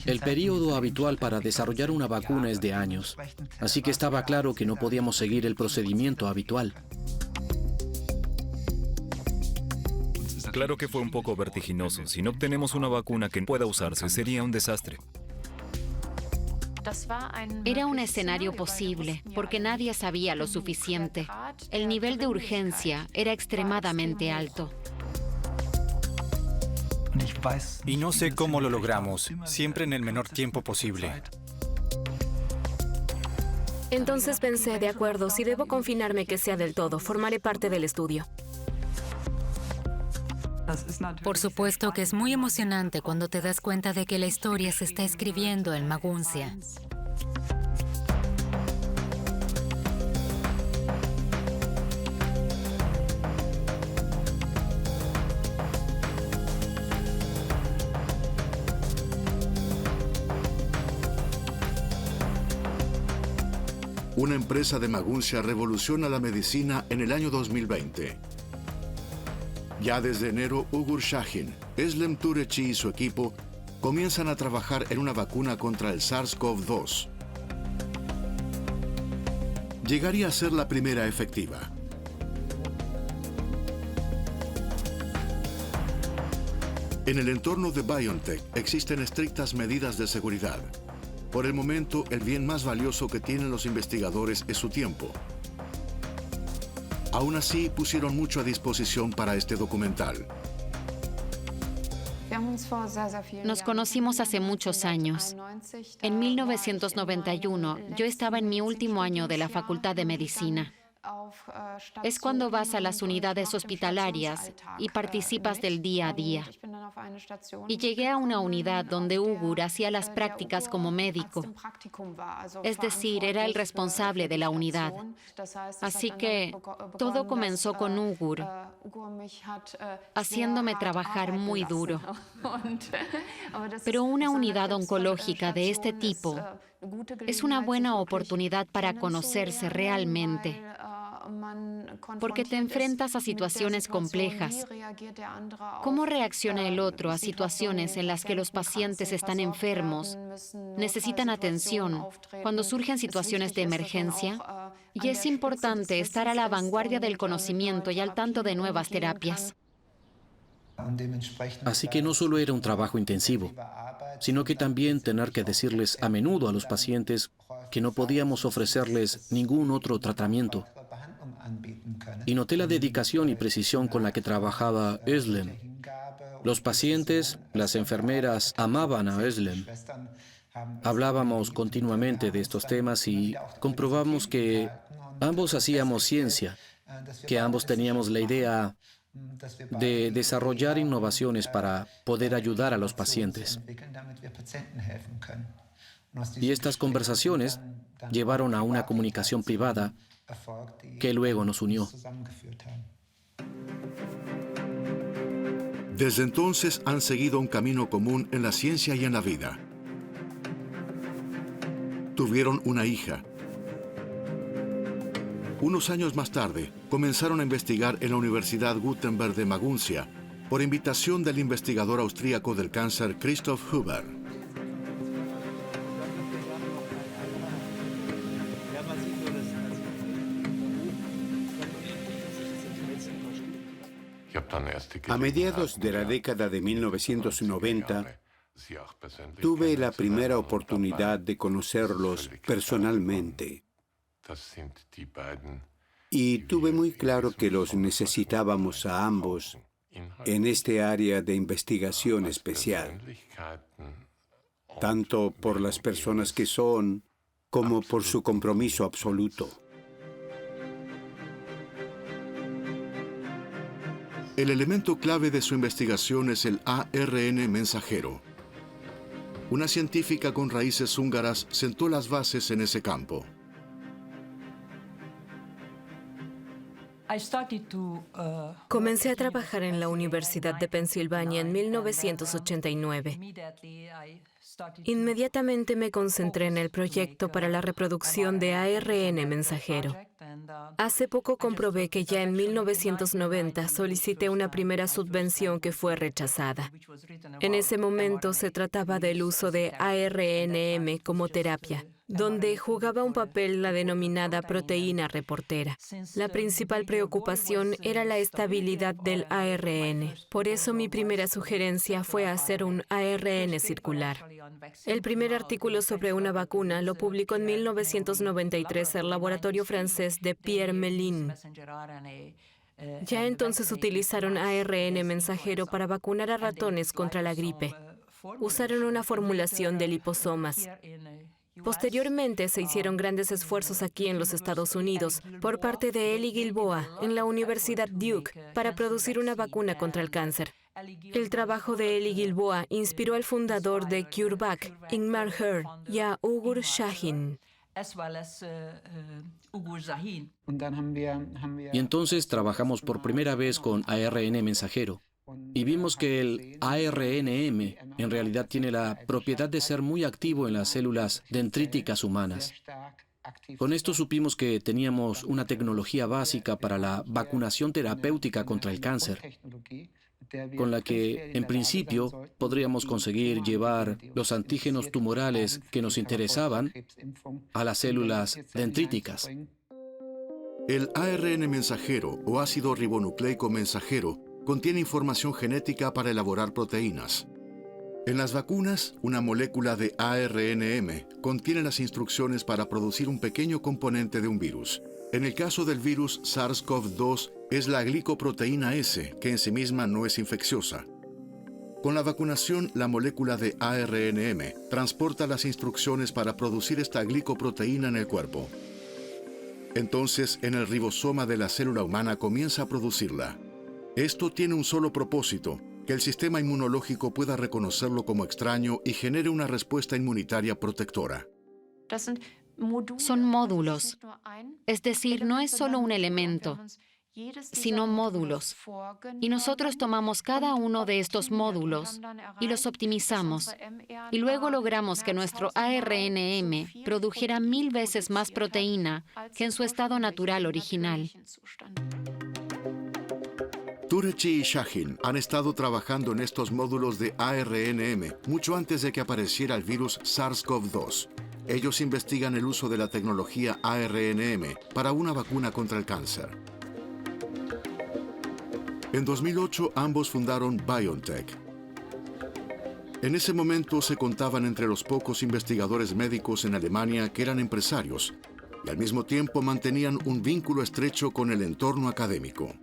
El periodo habitual para desarrollar una vacuna es de años, así que estaba claro que no podíamos seguir el procedimiento habitual. Claro que fue un poco vertiginoso. Si no obtenemos una vacuna que pueda usarse, sería un desastre. Era un escenario posible, porque nadie sabía lo suficiente. El nivel de urgencia era extremadamente alto. Y no sé cómo lo logramos, siempre en el menor tiempo posible. Entonces pensé, de acuerdo, si debo confinarme que sea del todo, formaré parte del estudio. Por supuesto que es muy emocionante cuando te das cuenta de que la historia se está escribiendo en Maguncia. Una empresa de Maguncia revoluciona la medicina en el año 2020. Ya desde enero, Ugur Sahin, Özlem Türeci y su equipo comienzan a trabajar en una vacuna contra el SARS-CoV-2. Llegaría a ser la primera efectiva. En el entorno de BioNTech existen estrictas medidas de seguridad. Por el momento, el bien más valioso que tienen los investigadores es su tiempo. Aún así, pusieron mucho a disposición para este documental. Nos conocimos hace muchos años. En 1991, yo estaba en mi último año de la Facultad de Medicina. Es cuando vas a las unidades hospitalarias y participas del día a día. Y llegué a una unidad donde Ugur hacía las prácticas como médico. Es decir, era el responsable de la unidad. Así que todo comenzó con Ugur, haciéndome trabajar muy duro. Pero una unidad oncológica de este tipo es una buena oportunidad para conocerse realmente, porque te enfrentas a situaciones complejas. ¿Cómo reacciona el otro a situaciones en las que los pacientes están enfermos, necesitan atención, cuando surgen situaciones de emergencia? Y es importante estar a la vanguardia del conocimiento y al tanto de nuevas terapias. Así que no solo era un trabajo intensivo, sino que también tener que decirles a menudo a los pacientes que no podíamos ofrecerles ningún otro tratamiento. Y noté la dedicación y precisión con la que trabajaba Özlem. Los pacientes, las enfermeras, amaban a Özlem. Hablábamos continuamente de estos temas y comprobamos que ambos hacíamos ciencia, que ambos teníamos la idea de desarrollar innovaciones para poder ayudar a los pacientes. Y estas conversaciones llevaron a una comunicación privada que luego nos unió. Desde entonces han seguido un camino común en la ciencia y en la vida. Tuvieron una hija. Unos años más tarde, comenzaron a investigar en la Universidad Gutenberg de Maguncia, por invitación del investigador austríaco del cáncer Christoph Huber. A mediados de la década de 1990, tuve la primera oportunidad de conocerlos personalmente. Y tuve muy claro que los necesitábamos a ambos en este área de investigación especial, tanto por las personas que son, como por su compromiso absoluto. El elemento clave de su investigación es el ARN mensajero. Una científica con raíces húngaras sentó las bases en ese campo. Comencé a trabajar en la Universidad de Pensilvania en 1989. Inmediatamente me concentré en el proyecto para la reproducción de ARN mensajero. Hace poco comprobé que ya en 1990 solicité una primera subvención que fue rechazada. En ese momento se trataba del uso de ARNM como terapia, donde jugaba un papel la denominada proteína reportera. La principal preocupación era la estabilidad del ARN. Por eso mi primera sugerencia fue hacer un ARN circular. El primer artículo sobre una vacuna lo publicó en 1993 el laboratorio francés de Pierre Mellin. Ya entonces utilizaron ARN mensajero para vacunar a ratones contra la gripe. Usaron una formulación de liposomas. Posteriormente se hicieron grandes esfuerzos aquí en los Estados Unidos por parte de Elie Guilboa en la Universidad Duke para producir una vacuna contra el cáncer. El trabajo de Elie Guilboa inspiró al fundador de CureVac, Ingmar Heer, y a Ugur Sahin. Y entonces trabajamos por primera vez con ARN mensajero. Y vimos que el ARNM en realidad tiene la propiedad de ser muy activo en las células dendríticas humanas. Con esto supimos que teníamos una tecnología básica para la vacunación terapéutica contra el cáncer, con la que, en principio, podríamos conseguir llevar los antígenos tumorales que nos interesaban a las células dendríticas. El ARN mensajero o ácido ribonucleico mensajero contiene información genética para elaborar proteínas. En las vacunas, una molécula de ARNM contiene las instrucciones para producir un pequeño componente de un virus. En el caso del virus SARS-CoV-2 es la glicoproteína S, que en sí misma no es infecciosa. Con la vacunación, la molécula de ARNM transporta las instrucciones para producir esta glicoproteína en el cuerpo. Entonces, en el ribosoma de la célula humana comienza a producirla. Esto tiene un solo propósito: que el sistema inmunológico pueda reconocerlo como extraño y genere una respuesta inmunitaria protectora. Son módulos, es decir, no es solo un elemento, sino módulos. Y nosotros tomamos cada uno de estos módulos y los optimizamos. Y luego logramos que nuestro ARNM produjera 1000 veces más proteína que en su estado natural original. Turechi y Sahin han estado trabajando en estos módulos de ARNM mucho antes de que apareciera el virus SARS-CoV-2. Ellos investigan el uso de la tecnología ARNM para una vacuna contra el cáncer. En 2008, ambos fundaron BioNTech. En ese momento se contaban entre los pocos investigadores médicos en Alemania que eran empresarios y al mismo tiempo mantenían un vínculo estrecho con el entorno académico.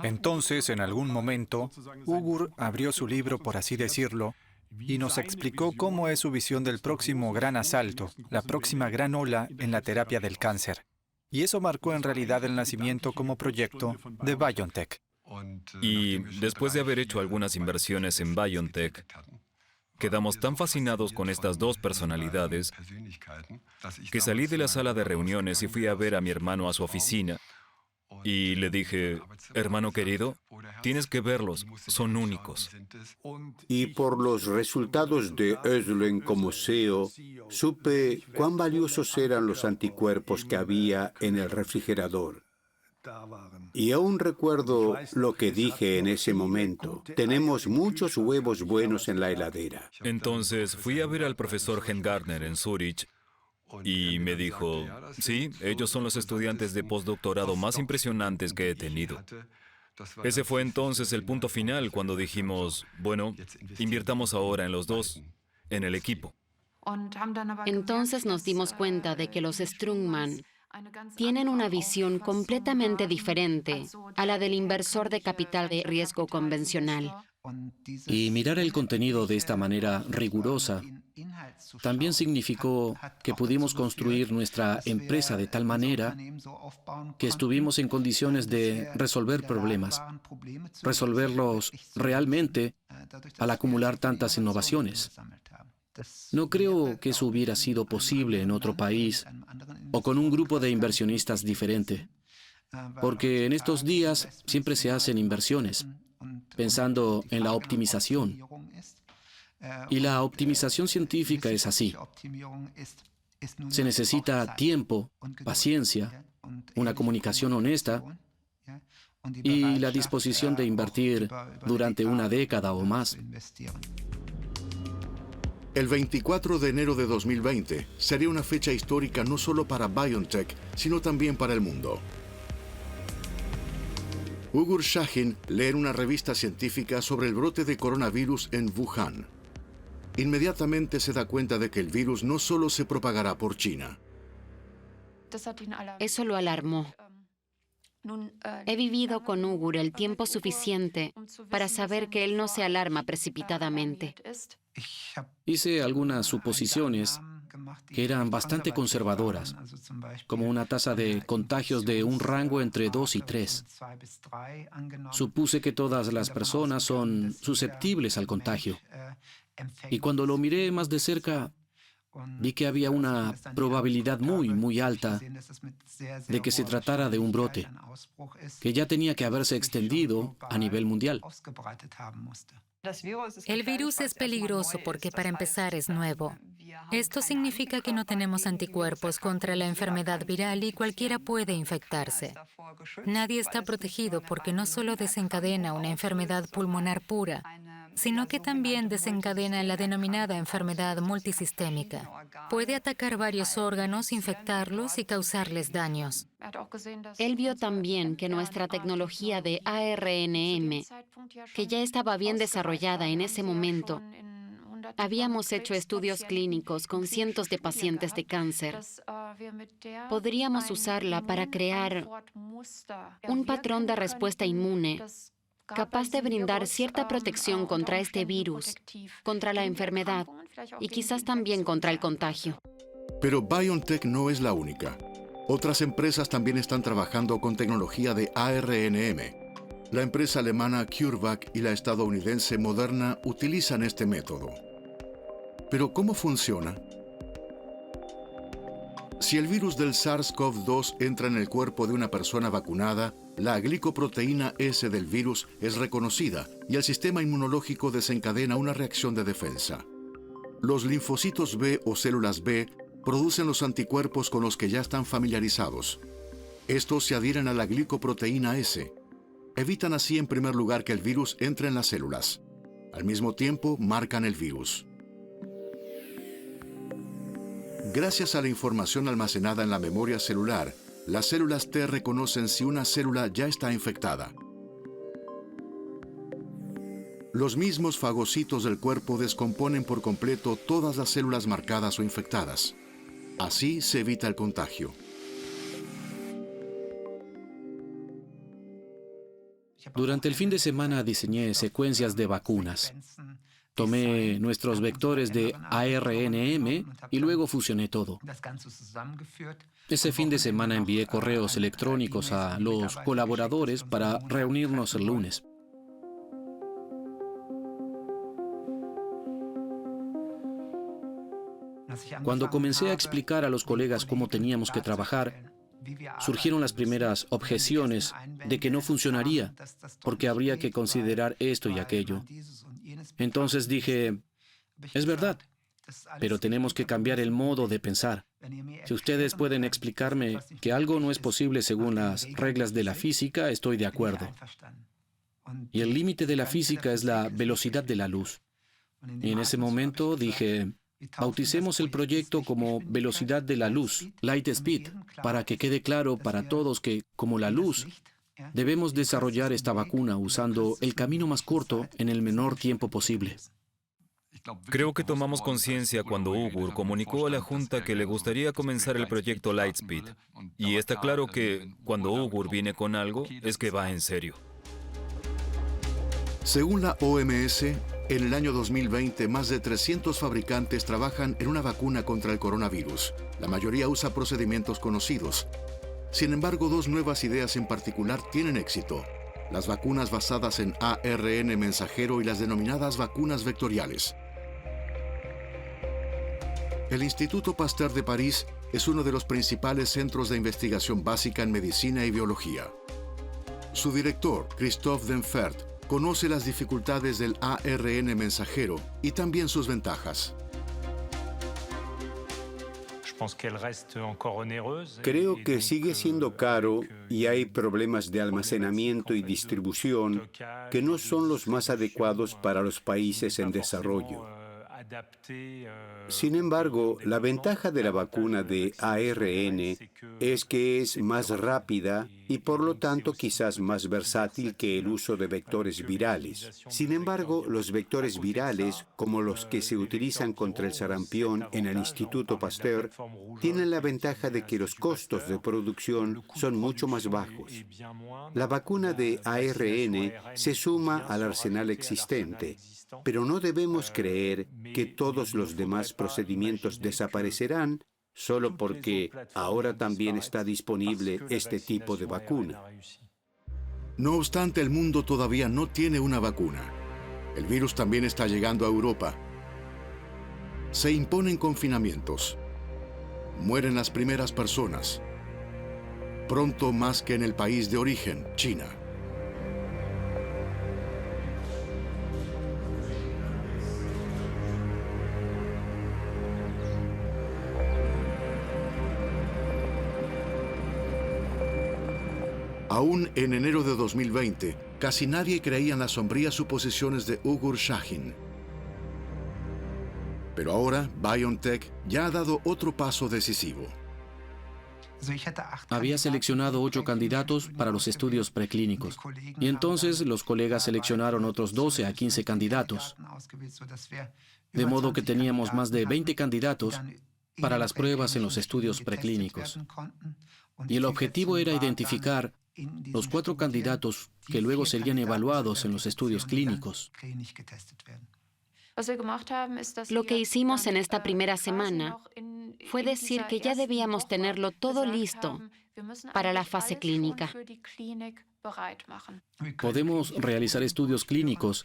Entonces, en algún momento, Ugur abrió su libro, por así decirlo, y nos explicó cómo es su visión del próximo gran asalto, la próxima gran ola en la terapia del cáncer. Y eso marcó en realidad el nacimiento como proyecto de BioNTech. Y después de haber hecho algunas inversiones en BioNTech, quedamos tan fascinados con estas dos personalidades que salí de la sala de reuniones y fui a ver a mi hermano a su oficina. Y le dije: hermano querido, tienes que verlos, son únicos. Y por los resultados de Özlem como CEO, supe cuán valiosos eran los anticuerpos que había en el refrigerador. Y aún recuerdo lo que dije en ese momento: tenemos muchos huevos buenos en la heladera. Entonces fui a ver al profesor Hengartner en Zúrich y me dijo: sí, ellos son los estudiantes de postdoctorado más impresionantes que he tenido. Ese fue entonces el punto final cuando dijimos: bueno, invirtamos ahora en los dos, en el equipo. Entonces nos dimos cuenta de que los Strungman tienen una visión completamente diferente a la del inversor de capital de riesgo convencional. Y mirar el contenido de esta manera rigurosa también significó que pudimos construir nuestra empresa de tal manera que estuvimos en condiciones de resolver problemas, resolverlos realmente al acumular tantas innovaciones. No creo que eso hubiera sido posible en otro país o con un grupo de inversionistas diferente, porque en estos días siempre se hacen inversiones pensando en la optimización, Y la optimización científica es así. Se necesita tiempo, paciencia, una comunicación honesta y la disposición de invertir durante una década o más. El 24 de enero de 2020 sería una fecha histórica no solo para BioNTech, sino también para el mundo. Ugur Sahin lee en una revista científica sobre el brote de coronavirus en Wuhan. Inmediatamente se da cuenta de que el virus no solo se propagará por China. Eso lo alarmó. He vivido con Ugur el tiempo suficiente para saber que él no se alarma precipitadamente. Hice algunas suposiciones que eran bastante conservadoras, como una tasa de contagios de un rango entre 2 y 3. Supuse que todas las personas son susceptibles al contagio. Y cuando lo miré más de cerca, vi que había una probabilidad muy alta de que se tratara de un brote, que ya tenía que haberse extendido a nivel mundial. El virus es peligroso porque, para empezar, es nuevo. Esto significa que no tenemos anticuerpos contra la enfermedad viral y cualquiera puede infectarse. Nadie está protegido porque no solo desencadena una enfermedad pulmonar pura, sino que también desencadena la denominada enfermedad multisistémica. Puede atacar varios órganos, infectarlos y causarles daños. Él vio también que nuestra tecnología de ARNM, que ya estaba bien desarrollada en ese momento, habíamos hecho estudios clínicos con cientos de pacientes de cáncer. Podríamos usarla para crear un patrón de respuesta inmune capaz de brindar cierta protección contra este virus, contra la enfermedad y quizás también contra el contagio. Pero BioNTech no es la única. Otras empresas también están trabajando con tecnología de ARNM. La empresa alemana CureVac y la estadounidense Moderna utilizan este método. Pero ¿cómo funciona? Si el virus del SARS-CoV-2 entra en el cuerpo de una persona vacunada, la glicoproteína S del virus es reconocida y el sistema inmunológico desencadena una reacción de defensa. Los linfocitos B o células B producen los anticuerpos con los que ya están familiarizados. Estos se adhieren a la glicoproteína S. Evitan así, en primer lugar, que el virus entre en las células. Al mismo tiempo, marcan el virus. Gracias a la información almacenada en la memoria celular, las células T reconocen si una célula ya está infectada. Los mismos fagocitos del cuerpo descomponen por completo todas las células marcadas o infectadas. Así se evita el contagio. Durante el fin de semana diseñé secuencias de vacunas. Tomé nuestros vectores de ARNM y luego fusioné todo. Ese fin de semana envié correos electrónicos a los colaboradores para reunirnos el lunes. Cuando comencé a explicar a los colegas cómo teníamos que trabajar, surgieron las primeras objeciones de que no funcionaría, porque habría que considerar esto y aquello. Entonces dije, es verdad, pero tenemos que cambiar el modo de pensar. Si ustedes pueden explicarme que algo no es posible según las reglas de la física, estoy de acuerdo. Y el límite de la física es la velocidad de la luz. Y en ese momento dije, bauticemos el proyecto como velocidad de la luz, Light Speed, para que quede claro para todos que, como la luz, debemos desarrollar esta vacuna usando el camino más corto en el menor tiempo posible. Creo que tomamos conciencia cuando Ugur comunicó a la Junta que le gustaría comenzar el proyecto Lightspeed. Y está claro que cuando Ugur viene con algo, es que va en serio. Según la OMS, en el año 2020, más de 300 fabricantes trabajan en una vacuna contra el coronavirus. La mayoría usa procedimientos conocidos. Sin embargo, dos nuevas ideas en particular tienen éxito: las vacunas basadas en ARN mensajero y las denominadas vacunas vectoriales. El Instituto Pasteur de París es uno de los principales centros de investigación básica en medicina y biología. Su director, Christophe Denfert, conoce las dificultades del ARN mensajero y también sus ventajas. Creo que sigue siendo caro y hay problemas de almacenamiento y distribución que no son los más adecuados para los países en desarrollo. Sin embargo, la ventaja de la vacuna de ARN es que es más rápida y por lo tanto quizás más versátil que el uso de vectores virales. Sin embargo, los vectores virales, como los que se utilizan contra el sarampión en el Instituto Pasteur, tienen la ventaja de que los costos de producción son mucho más bajos. La vacuna de ARN se suma al arsenal existente, pero no debemos creer que todos los demás procedimientos desaparecerán solo porque ahora también está disponible este tipo de vacuna. No obstante, el mundo todavía no tiene una vacuna. El virus también está llegando a Europa. Se imponen confinamientos. Mueren las primeras personas. Pronto más que en el país de origen, China. Aún en enero de 2020, casi nadie creía en las sombrías suposiciones de Ugur Sahin. Pero ahora, BioNTech ya ha dado otro paso decisivo. Había seleccionado 8 candidatos para los estudios preclínicos, y entonces los colegas seleccionaron otros 12 a 15 candidatos, de modo que teníamos más de 20 candidatos para las pruebas en los estudios preclínicos. Y el objetivo era identificar los 4 candidatos que luego serían evaluados en los estudios clínicos. Lo que hicimos en esta primera semana fue decir que ya debíamos tenerlo todo listo para la fase clínica. Podemos realizar estudios clínicos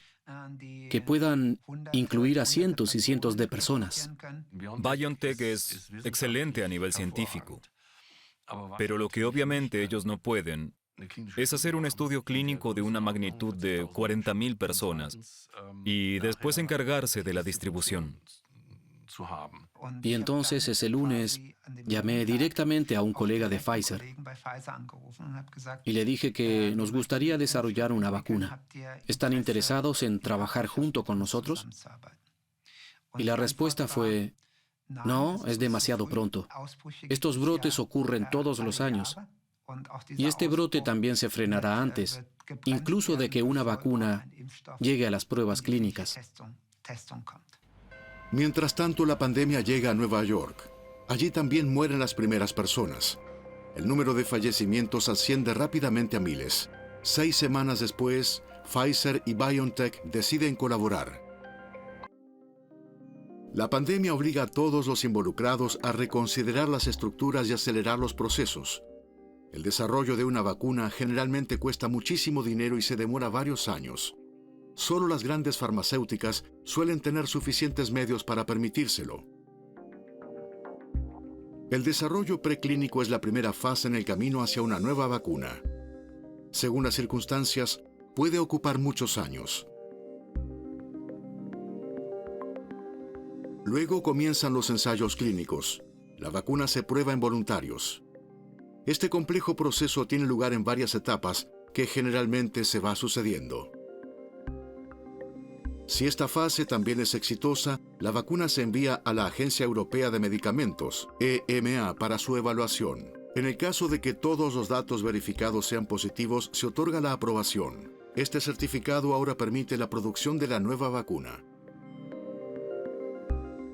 que puedan incluir a cientos y cientos de personas. BioNTech es excelente a nivel científico, pero lo que obviamente ellos no pueden es hacer un estudio clínico de una magnitud de 40.000 personas y después encargarse de la distribución. Y entonces ese lunes llamé directamente a un colega de Pfizer y le dije que nos gustaría desarrollar una vacuna. ¿Están interesados en trabajar junto con nosotros? Y la respuesta fue: no, es demasiado pronto. Estos brotes ocurren todos los años. Y este brote también se frenará antes, incluso de que una vacuna llegue a las pruebas clínicas. Mientras tanto, la pandemia llega a Nueva York. Allí también mueren las primeras personas. El número de fallecimientos asciende rápidamente a miles. 6 semanas después, Pfizer y BioNTech deciden colaborar. La pandemia obliga a todos los involucrados a reconsiderar las estructuras y acelerar los procesos. El desarrollo de una vacuna generalmente cuesta muchísimo dinero y se demora varios años. Solo las grandes farmacéuticas suelen tener suficientes medios para permitírselo. El desarrollo preclínico es la primera fase en el camino hacia una nueva vacuna. Según las circunstancias, puede ocupar muchos años. Luego comienzan los ensayos clínicos. La vacuna se prueba en voluntarios. Este complejo proceso tiene lugar en varias etapas que generalmente se va sucediendo. Si esta fase también es exitosa, la vacuna se envía a la Agencia Europea de Medicamentos, EMA, para su evaluación. En el caso de que todos los datos verificados sean positivos, se otorga la aprobación. Este certificado ahora permite la producción de la nueva vacuna.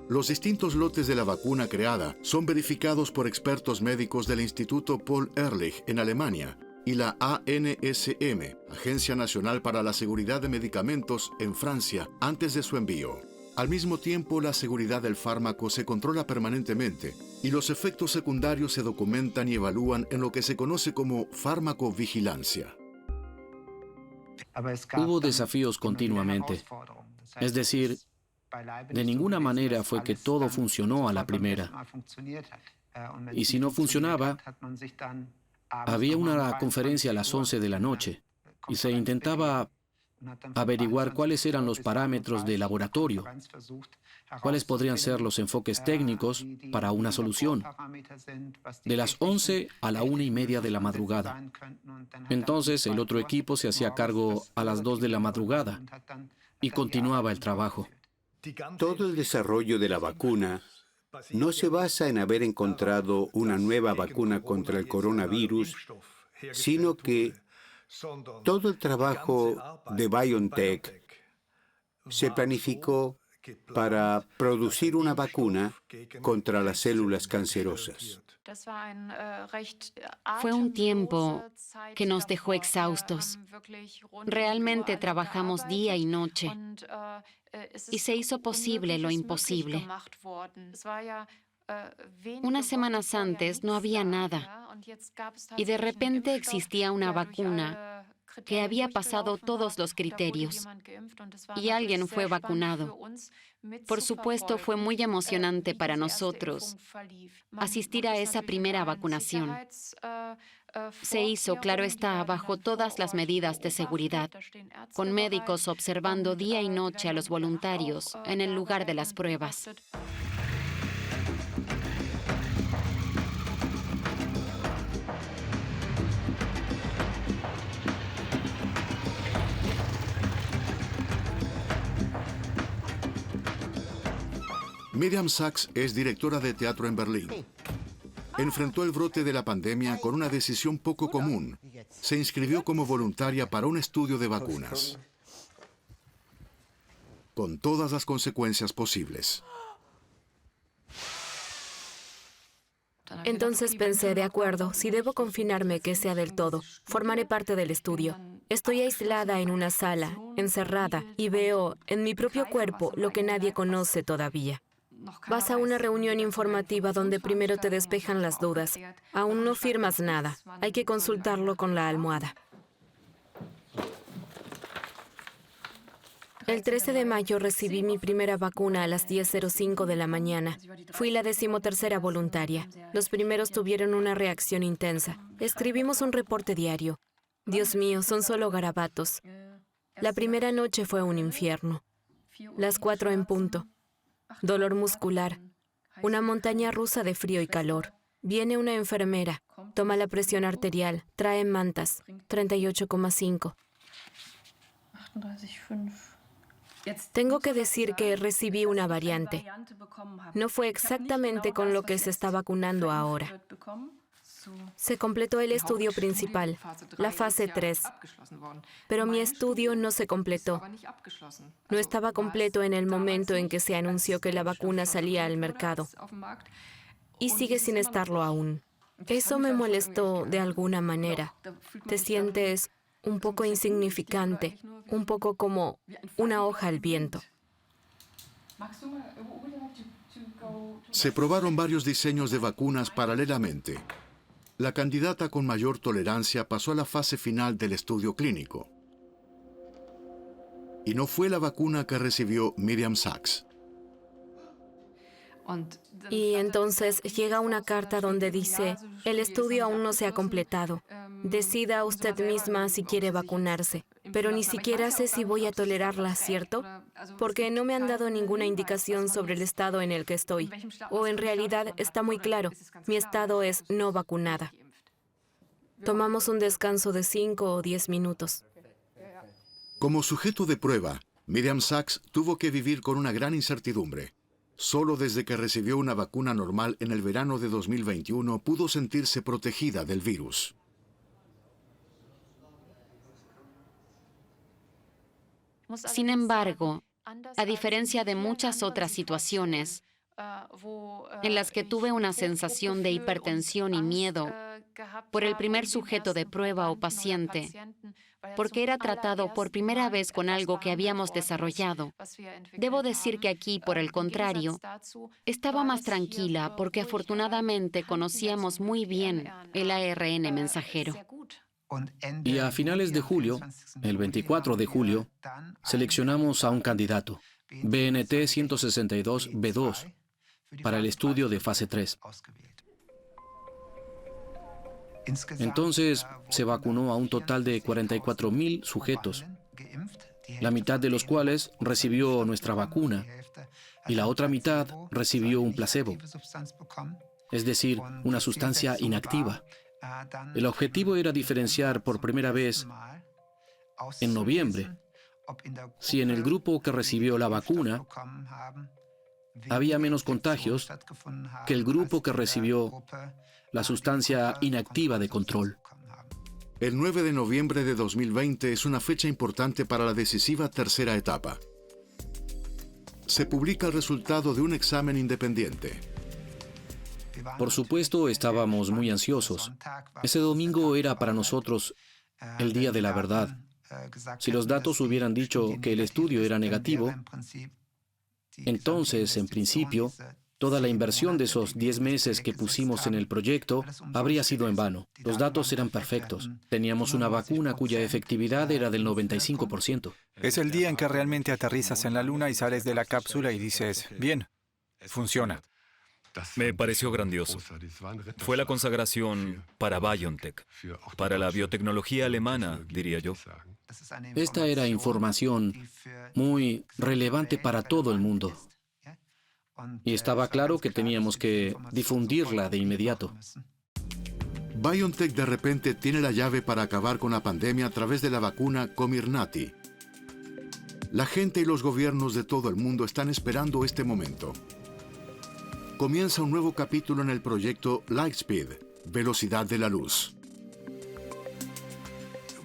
Los distintos lotes de la vacuna creada son verificados por expertos médicos del Instituto Paul Ehrlich en Alemania y la ANSM, Agencia Nacional para la Seguridad de Medicamentos, en Francia, antes de su envío. Al mismo tiempo, la seguridad del fármaco se controla permanentemente y los efectos secundarios se documentan y evalúan en lo que se conoce como farmacovigilancia. Hubo desafíos continuamente. Es decir, de ninguna manera fue que todo funcionó a la primera. Y si no funcionaba, había una conferencia a las 11 de la noche y se intentaba averiguar cuáles eran los parámetros de laboratorio, cuáles podrían ser los enfoques técnicos para una solución, de las 11 a la 1:30 de la madrugada. Entonces el otro equipo se hacía cargo a las 2 de la madrugada y continuaba el trabajo. Todo el desarrollo de la vacuna no se basa en haber encontrado una nueva vacuna contra el coronavirus, sino que todo el trabajo de BioNTech se planificó para producir una vacuna contra las células cancerosas. Fue un tiempo que nos dejó exhaustos. Realmente trabajamos día y noche y se hizo posible lo imposible. Unas semanas antes no había nada y de repente existía una vacuna que había pasado todos los criterios y alguien fue vacunado. Por supuesto, fue muy emocionante para nosotros asistir a esa primera vacunación. Se hizo, claro está, bajo todas las medidas de seguridad, con médicos observando día y noche a los voluntarios en el lugar de las pruebas. Miriam Sachs es directora de teatro en Berlín. Enfrentó el brote de la pandemia con una decisión poco común. Se inscribió como voluntaria para un estudio de vacunas, con todas las consecuencias posibles. Entonces pensé, de acuerdo, si debo confinarme, que sea del todo. Formaré parte del estudio. Estoy aislada en una sala, encerrada, y veo en mi propio cuerpo lo que nadie conoce todavía. Vas a una reunión informativa donde primero te despejan las dudas. Aún no firmas nada. Hay que consultarlo con la almohada. El 13 de mayo recibí mi primera vacuna a las 10:05 de la mañana. Fui la 13ª voluntaria. Los primeros tuvieron una reacción intensa. Escribimos un reporte diario. Dios mío, son solo garabatos. La primera noche fue un infierno. Las 4 en punto. Dolor muscular. Una montaña rusa de frío y calor. Viene una enfermera. Toma la presión arterial. Trae mantas. 38,5. Tengo que decir que recibí una variante. No fue exactamente con lo que se está vacunando ahora. Se completó el estudio principal, la fase 3, pero mi estudio no se completó. No estaba completo en el momento en que se anunció que la vacuna salía al mercado, y sigue sin estarlo aún. Eso me molestó de alguna manera. Te sientes un poco insignificante, un poco como una hoja al viento. Se probaron varios diseños de vacunas paralelamente. La candidata con mayor tolerancia pasó a la fase final del estudio clínico. Y no fue la vacuna que recibió Miriam Sachs. Y entonces llega una carta donde dice, el estudio aún no se ha completado. Decida usted misma si quiere vacunarse. Pero ni siquiera sé si voy a tolerarla, ¿cierto? Porque no me han dado ninguna indicación sobre el estado en el que estoy. O en realidad está muy claro, mi estado es no vacunada. Tomamos un descanso de 5 o 10 minutos. Como sujeto de prueba, Miriam Sachs tuvo que vivir con una gran incertidumbre. Solo desde que recibió una vacuna normal en el verano de 2021 pudo sentirse protegida del virus. Sin embargo, a diferencia de muchas otras situaciones en las que tuve una sensación de hipertensión y miedo por el primer sujeto de prueba o paciente, porque era tratado por primera vez con algo que habíamos desarrollado, debo decir que aquí, por el contrario, estaba más tranquila porque afortunadamente conocíamos muy bien el ARN mensajero. Y a finales de julio, el 24 de julio, seleccionamos a un candidato, BNT 162b2, para el estudio de fase 3. Entonces, se vacunó a un total de 44,000 sujetos. la mitad de los cuales recibió nuestra vacuna y la otra mitad recibió un placebo, es decir, una sustancia inactiva. El objetivo era diferenciar por primera vez en noviembre si en el grupo que recibió la vacuna había menos contagios que el grupo que recibió la sustancia inactiva de control. El 9 de noviembre de 2020 es una fecha importante para la decisiva tercera etapa. Se publica el resultado de un examen independiente. Por supuesto, estábamos muy ansiosos. Ese domingo era para nosotros el día de la verdad. Si los datos hubieran dicho que el estudio era negativo, entonces, en principio, toda la inversión de esos 10 meses que pusimos en el proyecto habría sido en vano. Los datos eran perfectos. Teníamos una vacuna cuya efectividad era del 95%. Es el día en que realmente aterrizas en la Luna y sales de la cápsula y dices, bien, funciona. Me pareció grandioso. Fue la consagración para BioNTech, para la biotecnología alemana, diría yo. Esta era información muy relevante para todo el mundo. Y estaba claro que teníamos que difundirla de inmediato. BioNTech de repente tiene la llave para acabar con la pandemia a través de la vacuna Comirnaty. La gente y los gobiernos de todo el mundo están esperando este momento. Comienza un nuevo capítulo en el proyecto Lightspeed, velocidad de la luz.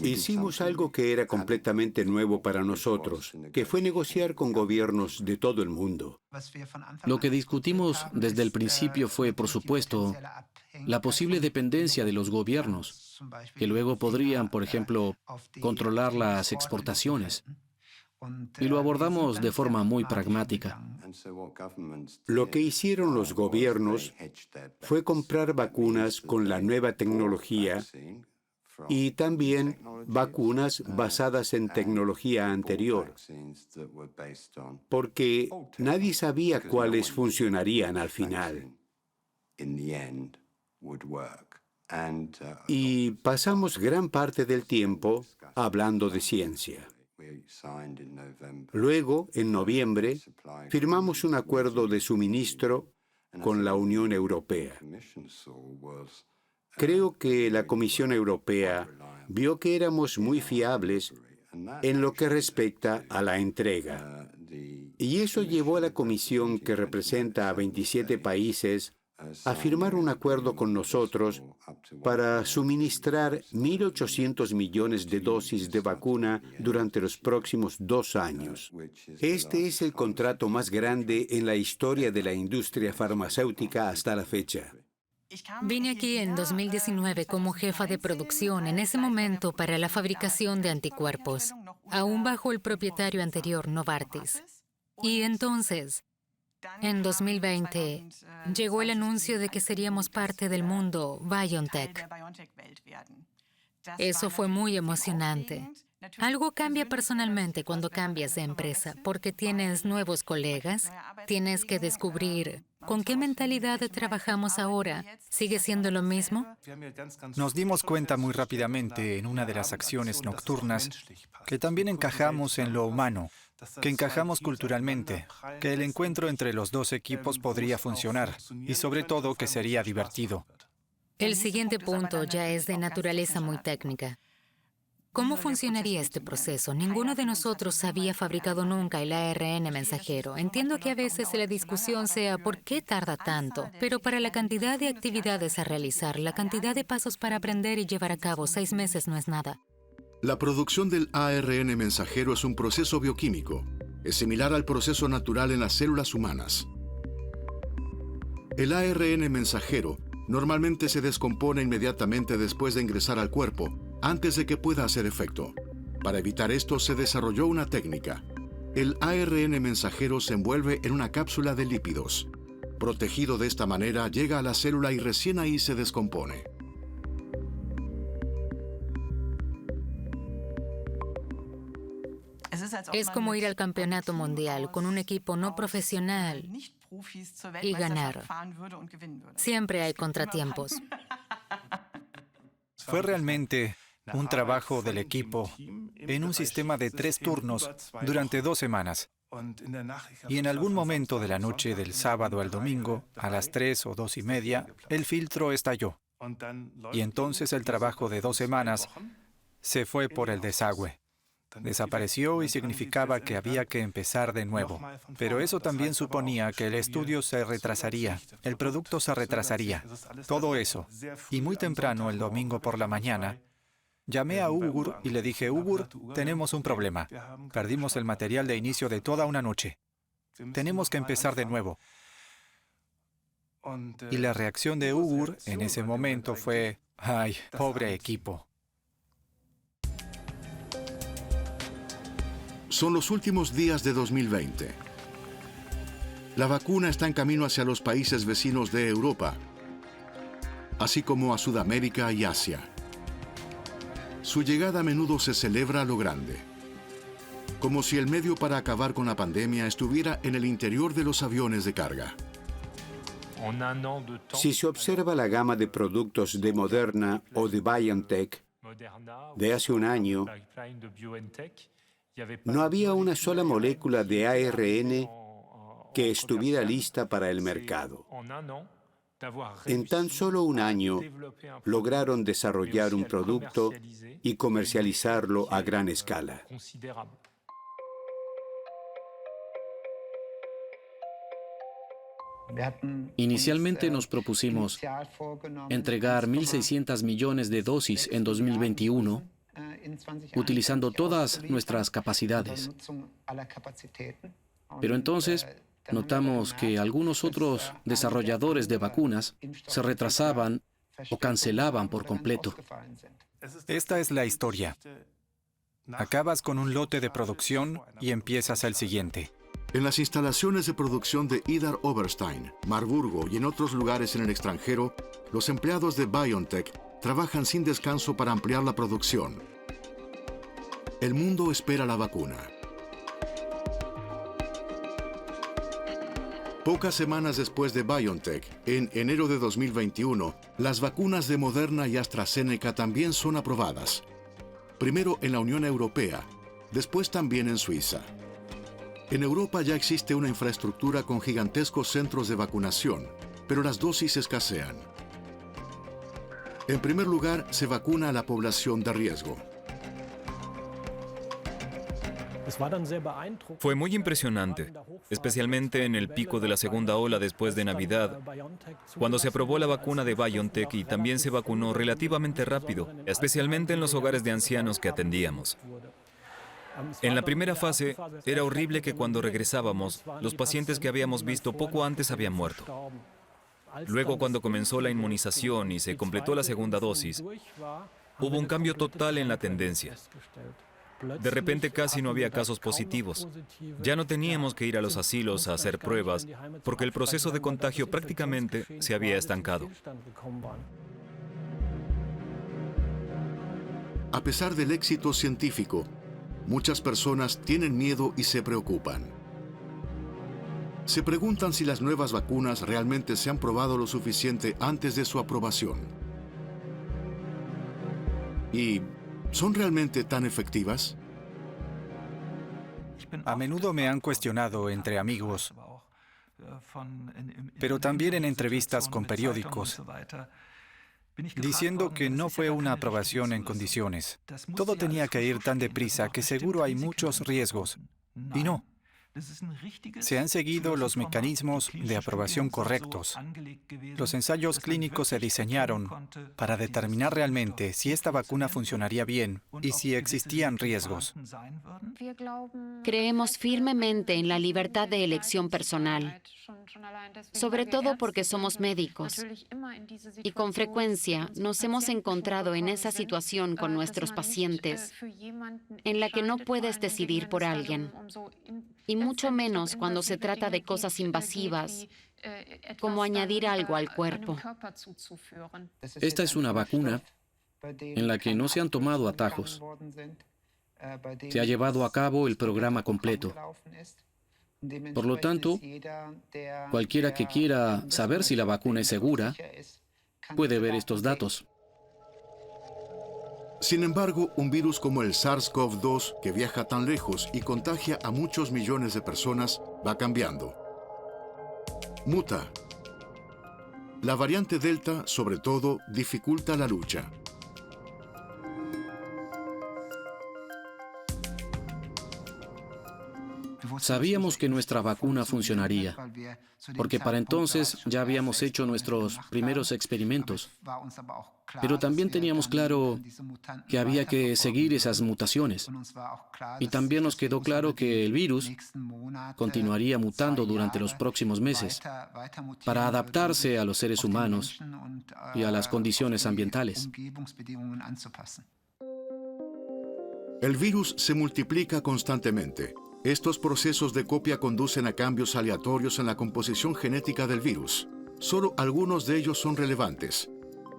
Hicimos algo que era completamente nuevo para nosotros, que fue negociar con gobiernos de todo el mundo. Lo que discutimos desde el principio fue, por supuesto, la posible dependencia de los gobiernos, que luego podrían, por ejemplo, controlar las exportaciones. Y lo abordamos de forma muy pragmática. Lo que hicieron los gobiernos fue comprar vacunas con la nueva tecnología y también vacunas basadas en tecnología anterior, porque nadie sabía cuáles funcionarían al final. Y pasamos gran parte del tiempo hablando de ciencia. Luego, en noviembre, firmamos un acuerdo de suministro con la Unión Europea. Creo que la Comisión Europea vio que éramos muy fiables en lo que respecta a la entrega. Y eso llevó a la Comisión, que representa a 27 países, a firmar un acuerdo con nosotros para suministrar 1.800 millones de dosis de vacuna durante los próximos 2 años. Este es el contrato más grande en la historia de la industria farmacéutica hasta la fecha. Vine aquí en 2019 como jefa de producción en ese momento para la fabricación de anticuerpos, aún bajo el propietario anterior, Novartis. Y entonces, en 2020, llegó el anuncio de que seríamos parte del mundo BioNTech. Eso fue muy emocionante. Algo cambia personalmente cuando cambias de empresa, porque tienes nuevos colegas, tienes que descubrir con qué mentalidad trabajamos ahora. ¿Sigue siendo lo mismo? Nos dimos cuenta muy rápidamente en una de las acciones nocturnas que también encajamos en lo humano, que encajamos culturalmente, que el encuentro entre los dos equipos podría funcionar y sobre todo que sería divertido. El siguiente punto ya es de naturaleza muy técnica. ¿Cómo funcionaría este proceso? Ninguno de nosotros había fabricado nunca el ARN mensajero. Entiendo que a veces la discusión sea ¿por qué tarda tanto? Pero para la cantidad de actividades a realizar, la cantidad de pasos para aprender y llevar a cabo, 6 meses no es nada. La producción del ARN mensajero es un proceso bioquímico. Es similar al proceso natural en las células humanas. El ARN mensajero normalmente se descompone inmediatamente después de ingresar al cuerpo, antes de que pueda hacer efecto. Para evitar esto se desarrolló una técnica. El ARN mensajero se envuelve en una cápsula de lípidos. Protegido de esta manera, llega a la célula y recién ahí se descompone. Es como ir al campeonato mundial con un equipo no profesional y ganar. Siempre hay contratiempos. Fue realmente un trabajo del equipo en un sistema de 3 turnos durante 2 semanas. Y en algún momento de la noche del sábado al domingo, a las 3 o 2:30, el filtro estalló. Y entonces el trabajo de 2 semanas se fue por el desagüe. Desapareció y significaba que había que empezar de nuevo. Pero eso también suponía que el estudio se retrasaría, el producto se retrasaría, todo eso. Y muy temprano, el domingo por la mañana, llamé a Ugur y le dije: Ugur, tenemos un problema. Perdimos el material de inicio de toda una noche. Tenemos que empezar de nuevo. Y la reacción de Ugur en ese momento fue: ¡ay, pobre equipo! Son los últimos días de 2020. La vacuna está en camino hacia los países vecinos de Europa, así como a Sudamérica y Asia. Su llegada a menudo se celebra a lo grande, como si el medio para acabar con la pandemia estuviera en el interior de los aviones de carga. Si se observa la gama de productos de Moderna o de BioNTech de hace un año, no había una sola molécula de ARN que estuviera lista para el mercado. En tan solo un año, lograron desarrollar un producto y comercializarlo a gran escala. Inicialmente nos propusimos entregar 1.600 millones de dosis en 2021, utilizando todas nuestras capacidades. Pero entonces notamos que algunos otros desarrolladores de vacunas se retrasaban o cancelaban por completo. Esta es la historia. Acabas con un lote de producción y empiezas el siguiente. En las instalaciones de producción de Idar Oberstein, Marburgo y en otros lugares en el extranjero, los empleados de BioNTech trabajan sin descanso para ampliar la producción. El mundo espera la vacuna. Pocas semanas después de BioNTech, en enero de 2021, las vacunas de Moderna y AstraZeneca también son aprobadas. Primero en la Unión Europea, después también en Suiza. En Europa ya existe una infraestructura con gigantescos centros de vacunación, pero las dosis escasean. En primer lugar, se vacuna a la población de riesgo. Fue muy impresionante, especialmente en el pico de la segunda ola después de Navidad, cuando se aprobó la vacuna de BioNTech y también se vacunó relativamente rápido, especialmente en los hogares de ancianos que atendíamos. En la primera fase, era horrible que cuando regresábamos, los pacientes que habíamos visto poco antes habían muerto. Luego, cuando comenzó la inmunización y se completó la segunda dosis, hubo un cambio total en la tendencia. De repente casi no había casos positivos. Ya no teníamos que ir a los asilos a hacer pruebas, porque el proceso de contagio prácticamente se había estancado. A pesar del éxito científico, muchas personas tienen miedo y se preocupan. Se preguntan si las nuevas vacunas realmente se han probado lo suficiente antes de su aprobación. ¿Y son realmente tan efectivas? A menudo me han cuestionado entre amigos, pero también en entrevistas con periódicos, diciendo que no fue una aprobación en condiciones. Todo tenía que ir tan deprisa que seguro hay muchos riesgos. Y no. Se han seguido los mecanismos de aprobación correctos. Los ensayos clínicos se diseñaron para determinar realmente si esta vacuna funcionaría bien y si existían riesgos. Creemos firmemente en la libertad de elección personal, sobre todo porque somos médicos. Y con frecuencia nos hemos encontrado en esa situación con nuestros pacientes, en la que no puedes decidir por alguien. Y mucho menos cuando se trata de cosas invasivas, como añadir algo al cuerpo. Esta es una vacuna en la que no se han tomado atajos. Se ha llevado a cabo el programa completo. Por lo tanto, cualquiera que quiera saber si la vacuna es segura, puede ver estos datos. Sin embargo, un virus como el SARS-CoV-2, que viaja tan lejos y contagia a muchos millones de personas, va cambiando. Muta. La variante Delta, sobre todo, dificulta la lucha. Sabíamos que nuestra vacuna funcionaría, porque para entonces ya habíamos hecho nuestros primeros experimentos. Pero también teníamos claro que había que seguir esas mutaciones. Y también nos quedó claro que el virus continuaría mutando durante los próximos meses para adaptarse a los seres humanos y a las condiciones ambientales. El virus se multiplica constantemente. Estos procesos de copia conducen a cambios aleatorios en la composición genética del virus. Solo algunos de ellos son relevantes.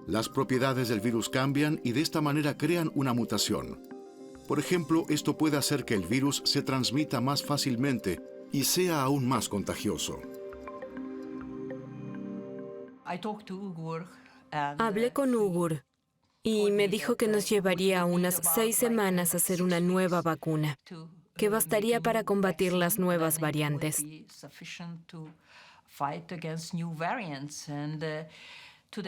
Las propiedades del virus cambian y de esta manera crean una mutación. Por ejemplo, esto puede hacer que el virus se transmita más fácilmente y sea aún más contagioso. Hablé con Ugur y me dijo que nos llevaría unas 6 semanas hacer una nueva vacuna, que bastaría para combatir las nuevas variantes.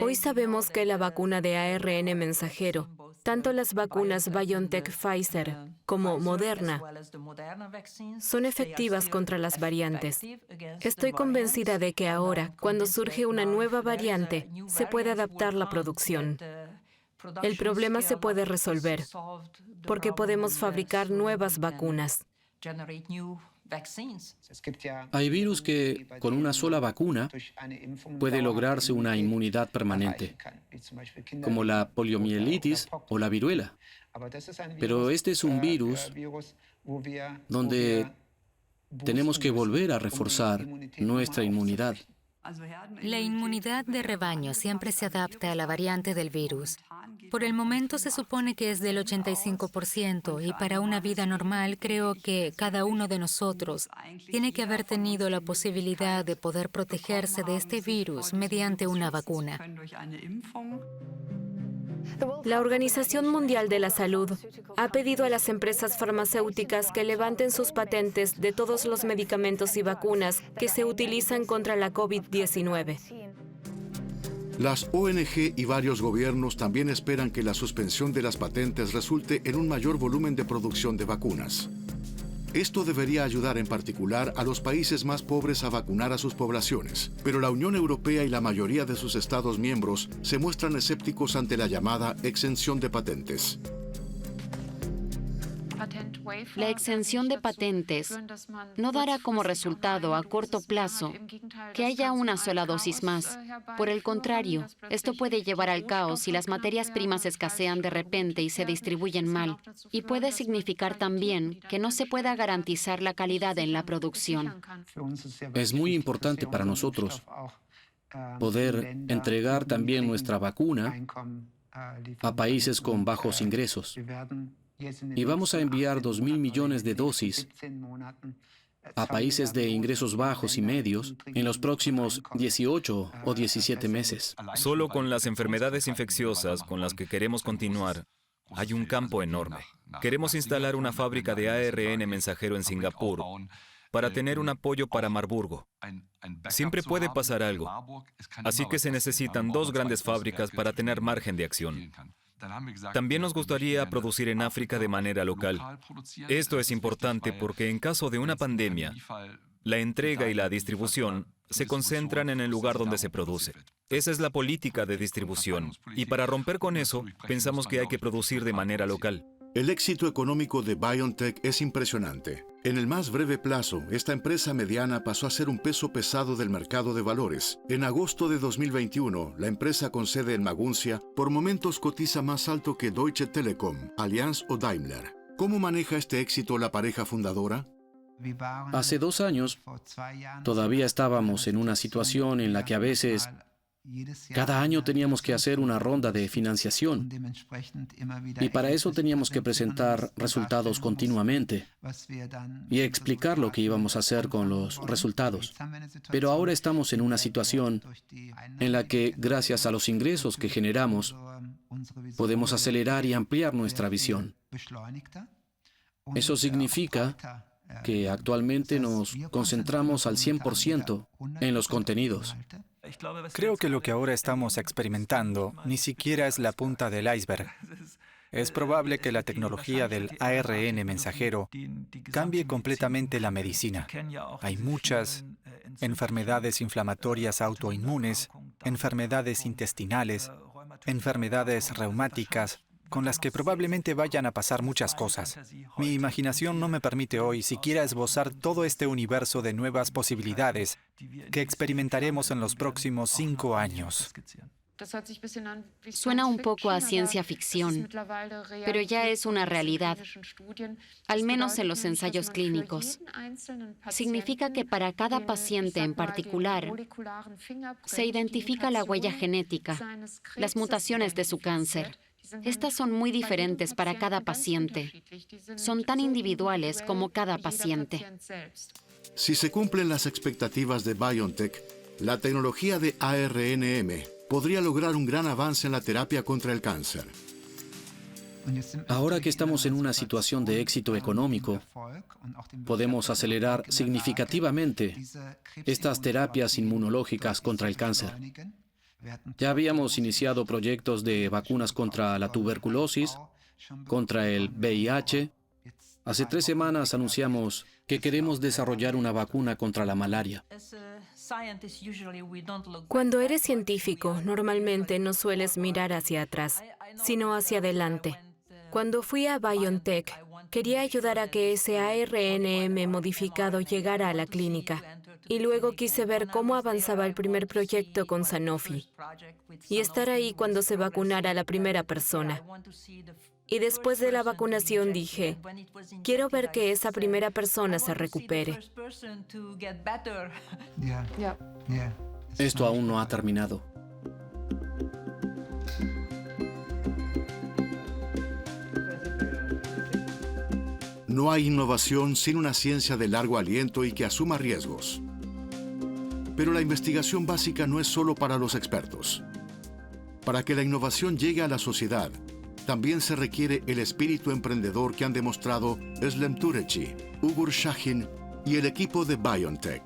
Hoy sabemos que la vacuna de ARN mensajero, tanto las vacunas BioNTech-Pfizer como Moderna, son efectivas contra las variantes. Estoy convencida de que ahora, cuando surge una nueva variante, se puede adaptar la producción. El problema se puede resolver, porque podemos fabricar nuevas vacunas. Hay virus que, con una sola vacuna, puede lograrse una inmunidad permanente, como la poliomielitis o la viruela. Pero este es un virus donde tenemos que volver a reforzar nuestra inmunidad. La inmunidad de rebaño siempre se adapta a la variante del virus. Por el momento se supone que es del 85% y para una vida normal creo que cada uno de nosotros tiene que haber tenido la posibilidad de poder protegerse de este virus mediante una vacuna. La Organización Mundial de la Salud ha pedido a las empresas farmacéuticas que levanten sus patentes de todos los medicamentos y vacunas que se utilizan contra la COVID-19. Las ONG y varios gobiernos también esperan que la suspensión de las patentes resulte en un mayor volumen de producción de vacunas. Esto debería ayudar en particular a los países más pobres a vacunar a sus poblaciones, pero la Unión Europea y la mayoría de sus Estados miembros se muestran escépticos ante la llamada exención de patentes. La exención de patentes no dará como resultado a corto plazo que haya una sola dosis más. Por el contrario, esto puede llevar al caos si las materias primas escasean de repente y se distribuyen mal. Y puede significar también que no se pueda garantizar la calidad en la producción. Es muy importante para nosotros poder entregar también nuestra vacuna a países con bajos ingresos. Y vamos a enviar 2.000 millones de dosis a países de ingresos bajos y medios en los próximos 18 o 17 meses. Solo con las enfermedades infecciosas con las que queremos continuar, hay un campo enorme. Queremos instalar una fábrica de ARN mensajero en Singapur para tener un apoyo para Marburgo. Siempre puede pasar algo, así que se necesitan 2 grandes fábricas para tener margen de acción. También nos gustaría producir en África de manera local. Esto es importante porque en caso de una pandemia, la entrega y la distribución se concentran en el lugar donde se produce. Esa es la política de distribución. Y para romper con eso, pensamos que hay que producir de manera local. El éxito económico de BioNTech es impresionante. En el más breve plazo, esta empresa mediana pasó a ser un peso pesado del mercado de valores. En agosto de 2021, la empresa con sede en Maguncia por momentos cotiza más alto que Deutsche Telekom, Allianz o Daimler. ¿Cómo maneja este éxito la pareja fundadora? Hace 2 años, todavía estábamos en una situación en la que a veces cada año teníamos que hacer una ronda de financiación y para eso teníamos que presentar resultados continuamente y explicar lo que íbamos a hacer con los resultados. Pero ahora estamos en una situación en la que, gracias a los ingresos que generamos, Podemos acelerar y ampliar nuestra visión. Eso significa que actualmente nos concentramos al 100% en los contenidos. Creo que lo que ahora estamos experimentando ni siquiera es la punta del iceberg. Es probable que la tecnología del ARN mensajero cambie completamente la medicina. Hay muchas enfermedades inflamatorias autoinmunes, enfermedades intestinales, enfermedades reumáticas, con las que probablemente vayan a pasar muchas cosas. Mi imaginación no me permite hoy siquiera esbozar todo este universo de nuevas posibilidades que experimentaremos en los próximos 5 años. Suena un poco a ciencia ficción, pero ya es una realidad, al menos en los ensayos clínicos. Significa que para cada paciente en particular se identifica la huella genética, las mutaciones de su cáncer. Estas son muy diferentes para cada paciente. Son tan individuales como cada paciente. Si se cumplen las expectativas de BioNTech, la tecnología de ARNM podría lograr un gran avance en la terapia contra el cáncer. Ahora que estamos en una situación de éxito económico, podemos acelerar significativamente estas terapias inmunológicas contra el cáncer. Ya habíamos iniciado proyectos de vacunas contra la tuberculosis, contra el VIH. Hace 3 semanas anunciamos que queremos desarrollar una vacuna contra la malaria. Cuando eres científico, normalmente no sueles mirar hacia atrás, sino hacia adelante. Cuando fui a BioNTech, quería ayudar a que ese ARNM modificado llegara a la clínica. Y luego quise ver cómo avanzaba el primer proyecto con Sanofi. Y estar ahí cuando se vacunara a la primera persona. Y después de la vacunación dije, quiero ver que esa primera persona se recupere. Esto aún no ha terminado. No hay innovación sin una ciencia de largo aliento y que asuma riesgos. Pero la investigación básica no es solo para los expertos. Para que la innovación llegue a la sociedad, también se requiere el espíritu emprendedor que han demostrado Özlem Türeci, Ugur Şahin y el equipo de BioNTech.